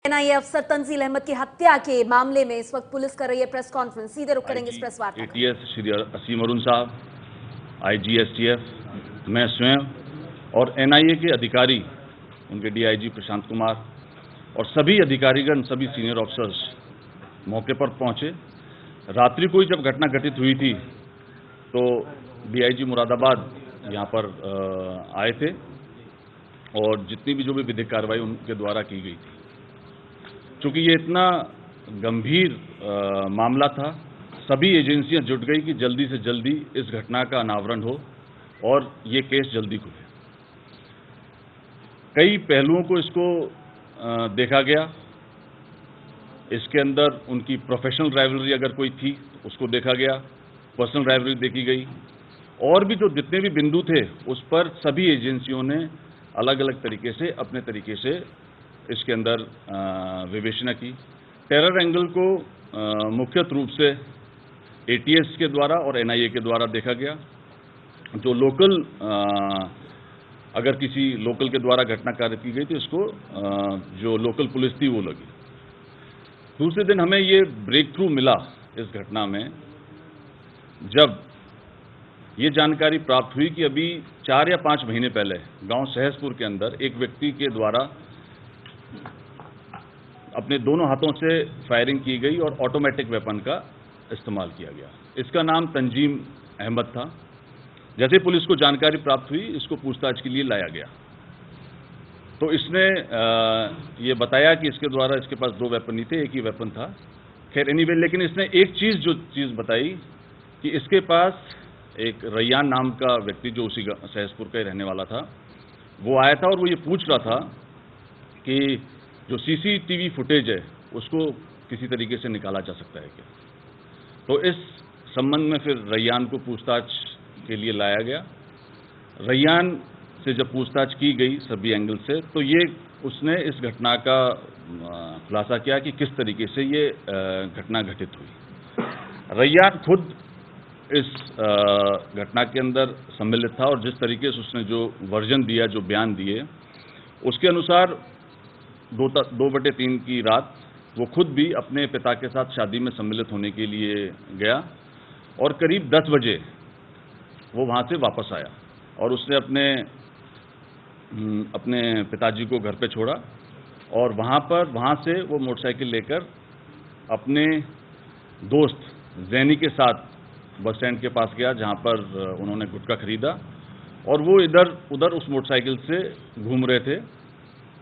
NIA अफसर तंजील अहमद की हत्या के मामले में इस वक्त पुलिस कर रही है प्रेस कॉन्फ्रेंस। सीधे रुक करेंगे इस प्रेस वार्ता। एटीएस श्री असीम अरुण साहब, आईजीएसटीएफ, मैं स्वयं और एनआईए के अधिकारी, उनके डीआईजी प्रशांत कुमार और सभी अधिकारीगण, सभी सीनियर ऑफिसर्स मौके पर पहुंचे। रात्रि को ही जब घटना घटित हुई थी तो डीआईजी मुरादाबाद यहां पर आए थे और जितनी भी जो भी विधिक कार्रवाई उनके द्वारा की गई थी। चूंकि ये इतना गंभीर मामला था, सभी एजेंसियां जुट गई कि जल्दी से जल्दी इस घटना का अनावरण हो और ये केस जल्दी खुले। कई पहलुओं को इसको देखा गया। इसके अंदर उनकी प्रोफेशनल राइवलरी अगर कोई थी उसको देखा गया, पर्सनल राइवलरी देखी गई और भी जो जितने भी बिंदु थे उस पर सभी एजेंसियों ने अलग अलग तरीके से अपने तरीके से इसके अंदर विवेचना की। टेरर एंगल को मुख्य रूप से एटीएस के द्वारा और एनआईए के द्वारा देखा गया। जो लोकल अगर किसी लोकल के द्वारा घटना कार्य की गई तो इसको जो लोकल पुलिस थी वो लगी। दूसरे दिन हमें ये ब्रेक थ्रू मिला इस घटना में, जब ये जानकारी प्राप्त हुई कि अभी 4 या 5 महीने पहले गांव सहसपुर के अंदर एक व्यक्ति के द्वारा अपने दोनों हाथों से फायरिंग की गई और ऑटोमेटिक वेपन का इस्तेमाल किया गया। इसका नाम तंजीम अहमद था। जैसे पुलिस को जानकारी प्राप्त हुई, इसको पूछताछ के लिए लाया गया तो इसने ये बताया कि इसके द्वारा इसके पास 2 वेपन नहीं थे, एक ही वेपन था। खैर एनीवे, लेकिन इसने एक चीज़ बताई कि इसके पास एक रैयान नाम का व्यक्ति जो उसी सहसपुर का ही रहने वाला था, वो आया था और वो ये पूछ रहा था कि जो सीसीटीवी फुटेज है उसको किसी तरीके से निकाला जा सकता है क्या। तो इस संबंध में फिर रैयान को पूछताछ के लिए लाया गया। रैयान से जब पूछताछ की गई सभी एंगल से, तो ये उसने इस घटना का खुलासा किया कि किस तरीके से ये घटना घटित हुई। रैयान खुद इस घटना के अंदर सम्मिलित था और जिस तरीके से उसने जो वर्जन दिया, जो बयान दिए, उसके अनुसार 2/3 की रात वो खुद भी अपने पिता के साथ शादी में सम्मिलित होने के लिए गया और करीब 10 बजे वो वहाँ से वापस आया और उसने अपने पिताजी को घर पे छोड़ा और वहाँ से वो मोटरसाइकिल लेकर अपने दोस्त जैनी के साथ बस स्टैंड के पास गया, जहाँ पर उन्होंने गुटखा खरीदा और वो इधर उधर उस मोटरसाइकिल से घूम रहे थे।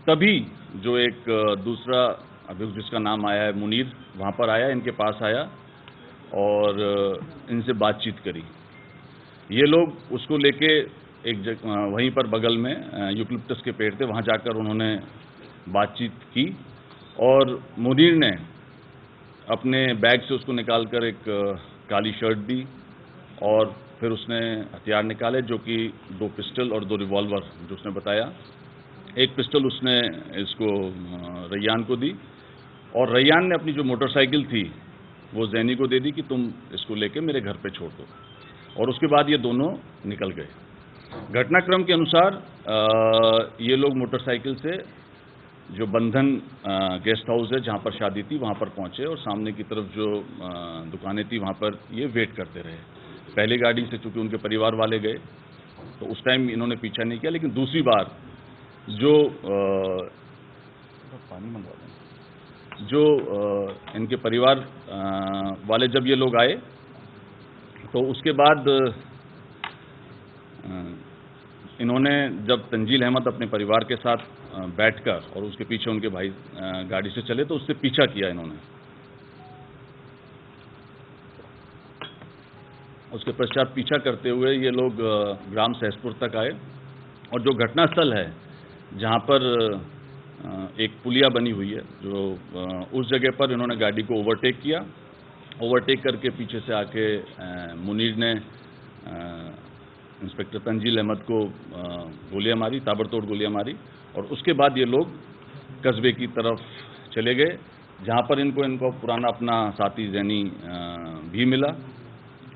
तभी जो एक दूसरा अभियुक्त जिसका नाम आया है मुनीर, वहाँ पर आया, इनके पास आया और इनसे बातचीत करी। ये लोग उसको लेके एक वहीं पर बगल में यूकलिप्टस के पेड़ थे, वहाँ जाकर उन्होंने बातचीत की और मुनीर ने अपने बैग से उसको निकालकर एक काली शर्ट दी और फिर उसने हथियार निकाले, जो कि 2 पिस्टल और 2 रिवॉल्वर जो उसने बताया। एक पिस्टल उसने इसको रैयान को दी और रैयान ने अपनी जो मोटरसाइकिल थी वो जैनी को दे दी कि तुम इसको लेके मेरे घर पे छोड़ दो, और उसके बाद ये दोनों निकल गए। घटनाक्रम के अनुसार ये लोग मोटरसाइकिल से जो बंधन गेस्ट हाउस है जहाँ पर शादी थी वहाँ पर पहुँचे और सामने की तरफ जो दुकानें थी वहाँ पर ये वेट करते रहे। पहली गाड़ी से चूँकि उनके परिवार वाले गए तो उस टाइम इन्होंने पीछा नहीं किया, लेकिन दूसरी बार जो पानी मंगवा दें, जो इनके परिवार वाले जब ये लोग आए तो उसके बाद इन्होंने जब तंजील अहमद अपने परिवार के साथ बैठकर और उसके पीछे उनके भाई गाड़ी से चले तो उससे पीछा किया इन्होंने। उसके पश्चात पीछा करते हुए ये लोग ग्राम सहसपुर तक आए और जो घटनास्थल है जहाँ पर एक पुलिया बनी हुई है, जो उस जगह पर इन्होंने गाड़ी को ओवरटेक किया। ओवरटेक करके पीछे से आके मुनीर ने इंस्पेक्टर तंजील अहमद को गोलियां मारी, ताबड़तोड़ गोलियां मारी और उसके बाद ये लोग कस्बे की तरफ चले गए, जहाँ पर इनको पुराना अपना साथी जैनी भी मिला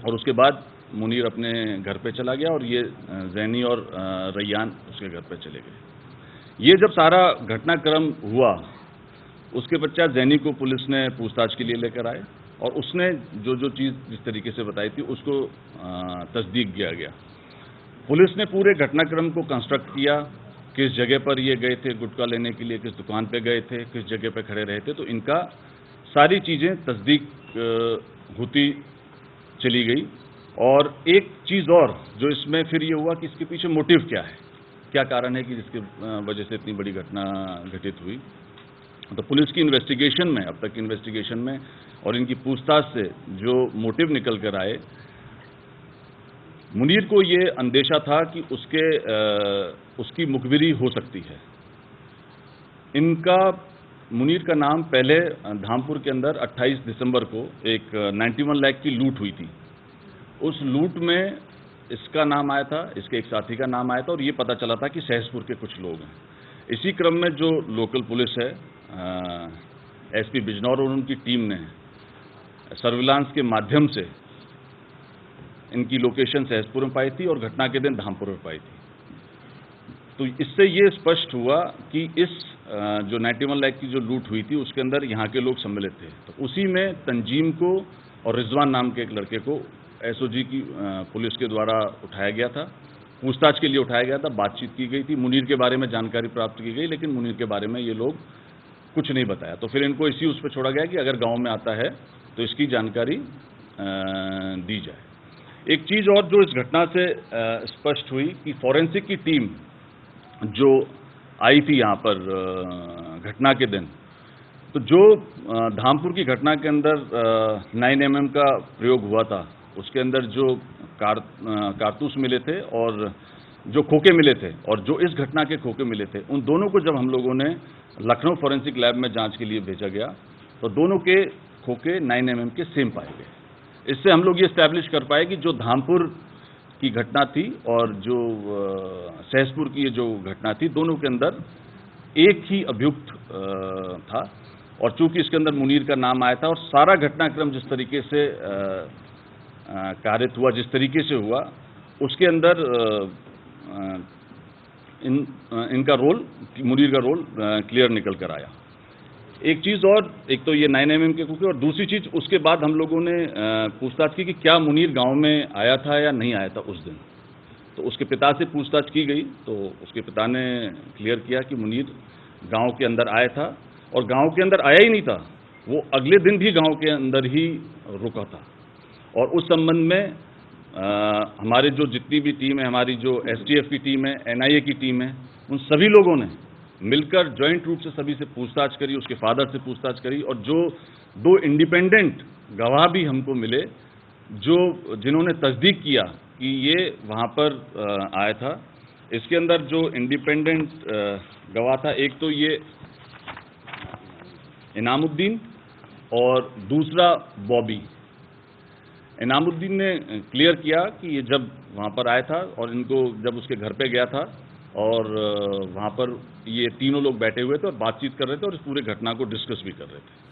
और उसके बाद मुनीर अपने घर पे चला गया और ये जैनी और रैयान उसके घर पे चले गए। ये जब सारा घटनाक्रम हुआ उसके पश्चात जैनी को पुलिस ने पूछताछ के लिए लेकर आए और उसने जो जो चीज़ जिस तरीके से बताई थी उसको तस्दीक किया गया। पुलिस ने पूरे घटनाक्रम को कंस्ट्रक्ट किया, किस जगह पर ये गए थे गुटखा लेने के लिए, किस दुकान पे गए थे, किस जगह पे खड़े रहे थे, तो इनका सारी चीज़ें तस्दीक होती चली गई। और एक चीज़ और जो इसमें फिर ये हुआ कि इसके पीछे मोटिव क्या है, क्या कारण है कि जिसकी वजह से इतनी बड़ी घटना घटित हुई। तो पुलिस की इन्वेस्टिगेशन में, अब तक की इन्वेस्टिगेशन में और इनकी पूछताछ से जो मोटिव निकल कर आए, मुनीर को ये अंदेशा था कि उसकी मुखबिरी हो सकती है। मुनीर का नाम पहले धामपुर के अंदर 28 दिसंबर को एक 91 लाख की लूट हुई थी। उस लूट में इसका नाम आया था, इसके एक साथी का नाम आया था और ये पता चला था कि सहसपुर के कुछ लोग हैं। इसी क्रम में जो लोकल पुलिस है, एसपी बिजनौर और उनकी टीम ने सर्विलांस के माध्यम से इनकी लोकेशन सहसपुर में पाई थी और घटना के दिन धामपुर में पाई थी। तो इससे ये स्पष्ट हुआ कि इस जो 91 लाख की जो लूट हुई थी उसके अंदर यहाँ के लोग सम्मिलित थे। तो उसी में तंजीम को और रिजवान नाम के एक लड़के को एसओजी की पुलिस के द्वारा उठाया गया था, पूछताछ के लिए उठाया गया था, बातचीत की गई थी, मुनीर के बारे में जानकारी प्राप्त की गई, लेकिन मुनीर के बारे में ये लोग कुछ नहीं बताया। तो फिर इनको इसी उस पर छोड़ा गया कि अगर गांव में आता है तो इसकी जानकारी दी जाए। एक चीज़ और जो इस घटना से स्पष्ट हुई कि फॉरेंसिक की टीम जो आई थी यहाँ पर घटना के दिन, तो जो धामपुर की घटना के अंदर 9mm का प्रयोग हुआ था, उसके अंदर जो कारतूस मिले थे और जो खोखे मिले थे और जो इस घटना के खोखे मिले थे, उन दोनों को जब हम लोगों ने लखनऊ फॉरेंसिक लैब में जांच के लिए भेजा गया तो दोनों के खोखे 9mm के सेम पाए गए। इससे हम लोग ये इस्टेब्लिश कर पाए कि जो धामपुर की घटना थी और जो सहसपुर की ये जो घटना थी, दोनों के अंदर एक ही अभियुक्त था। और चूंकि इसके अंदर मुनीर का नाम आया था और सारा घटनाक्रम जिस तरीके से कारित हुआ, जिस तरीके से हुआ, उसके अंदर इनका रोल, मुनीर का रोल क्लियर निकल कर आया। एक चीज़ और, एक तो ये 9mm के खोखे और दूसरी चीज़ उसके बाद हम लोगों ने पूछताछ की कि क्या मुनीर गांव में आया था या नहीं आया था उस दिन। तो उसके पिता से पूछताछ की गई तो उसके पिता ने क्लियर किया कि मुनीर गांव के अंदर आया था और गांव के अंदर आया ही नहीं था, वो अगले दिन भी गांव के अंदर ही रुका था। और उस संबंध में हमारे जो जितनी भी टीम है, हमारी जो एसटीएफ की टीम है, एनआईए की टीम है, उन सभी लोगों ने मिलकर जॉइंट रूप से सभी से पूछताछ करी, उसके फादर से पूछताछ करी और जो 2 इंडिपेंडेंट गवाह भी हमको मिले जिन्होंने तस्दीक किया कि ये वहाँ पर आया था। इसके अंदर जो इंडिपेंडेंट गवाह था, एक तो ये इनामुद्दीन और दूसरा बॉबी। इनामुद्दीन ने क्लियर किया कि ये जब वहाँ पर आया था और इनको जब उसके घर पे गया था और वहाँ पर ये तीनों लोग बैठे हुए थे और बातचीत कर रहे थे और इस पूरे घटना को डिस्कस भी कर रहे थे।